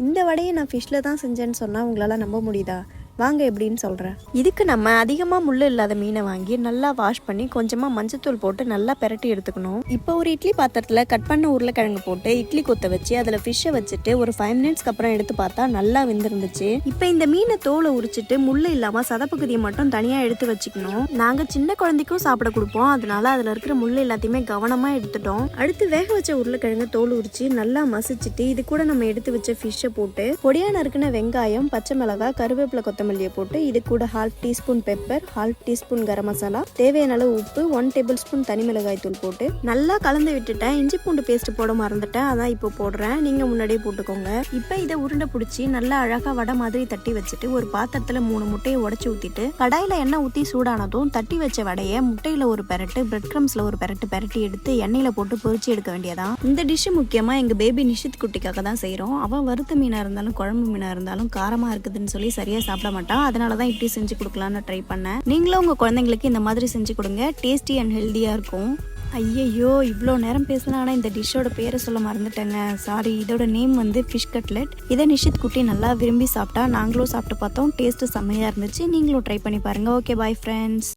இந்த வடையை நான் ஃபிஷ்ல தான் செஞ்சேன்னு சொன்னா உங்களால நம்ப முடியுதா? வாங்க எப்படின்னு சொல்கிறேன். இதுக்கு நம்ம அதிகமாக முள் இல்லாத மீனை வாங்கி நல்லா வாஷ் பண்ணி கொஞ்சமாக மஞ்சத்தூள் போட்டு நல்லா பெரட்டி எடுத்துக்கணும். இப்போ ஒரு இட்லி பாத்திரத்தில் கட் பண்ண உருளைக்கிழங்கு போட்டு இட்லி கொத்த வச்சு அதில் ஃபிஷ்ஷை வச்சுட்டு ஒரு 5 மினிட்ஸ்க்கு அப்புறம் எடுத்து பார்த்தா நல்லா வெந்திருந்துச்சு. இப்போ இந்த மீனை தோலை உரிச்சிட்டு முள் இல்லாமல் சதப்பகுதியை மட்டும் தனியாக எடுத்து வச்சுக்கணும். நாங்கள் சின்ன குழந்தைக்கும் சாப்பிட கொடுப்போம், அதனால அதில் இருக்கிற முள் எல்லாத்தையுமே கவனமாக எடுத்துட்டோம். அடுத்து வேக வச்ச உருளைக்கிழங்கு தோல் உரிச்சு நல்லா மசிச்சுட்டு இது கூட நம்ம எடுத்து வச்ச ஃபிஷ்ஷை போட்டு பொடியாக நறுக்கின வெங்காயம், பச்சை மிளகாய், கருவேப்பிலை, கொத்தமல்லியை போட்டு இது கூட 1/2 teaspoon pepper, 1/2 teaspoon garam masala, தேவையான அளவு உப்பு, 1 டேபிள் ஸ்பூன் தனி மிளகாய் தூள் போட்டு நல்லா கலந்து விட்டுட்டேன். இஞ்சி பூண்டு பேஸ்ட் போட மறந்துட்டேன், அதான் இப்போ போடுறேன். நீங்க முன்னாடியே போட்டுக்கோங்க. இப்போ இதை உருண்டை பிடிச்சி நல்லா அழகா வடை மாதிரி தட்டி வச்சுட்டு ஒரு பாத்திரத்துல 3 முட்டையை உடைச்சு ஊத்திட்டு கடாயில எண்ணெய் ஊத்தி சூடானதும் தட்டி வச்ச வடையை முட்டையில ஒரு பெரட்டு, பிரெட் கிரம்ஸ்ல ஒரு பெரட்டி எடுத்து எண்ணெயில போட்டு பொரிச்சு எடுக்க வேண்டியதான். இந்த டிஷ் முக்கியமா எங்க பேபி நிஷித் குட்டிக்காக தான் செய்யறோம். அவன் வறுத்த மீனா இருந்தாலும் குழம்பு மீனா இருந்தாலும் காரமா இருக்குதுன்னு சொல்லி சரியா சாப்பிட மாட்டான். அதனாலதான் இப்படி செஞ்சு கொடுக்கலான்னு ட்ரை பண்ணேன். நீங்களும் உங்க குழந்தைங்களுக்கு இந்த மாதிரி செஞ்சு கொடுங்க, டேஸ்டி அண்ட் ஹெல்தியா இருக்கும். ஐயையோ, இவ்வளோ நேரம் பேசினா ஆனால் இந்த டிஷ்ஷோட பேரை சொல்ல மறந்துட்டேங்க, சாரி. இதோட நேம் வந்து ஃபிஷ் கட்லெட். இதை நிஷித் குட்டி நல்லா விரும்பி சாப்பிட்டா, நாங்களும் சாப்பிட்டு பார்த்தோம். டேஸ்ட்டு செம்மையாக இருந்துச்சு. நீங்களும் ட்ரை பண்ணி பாருங்கள். Okay, bye friends.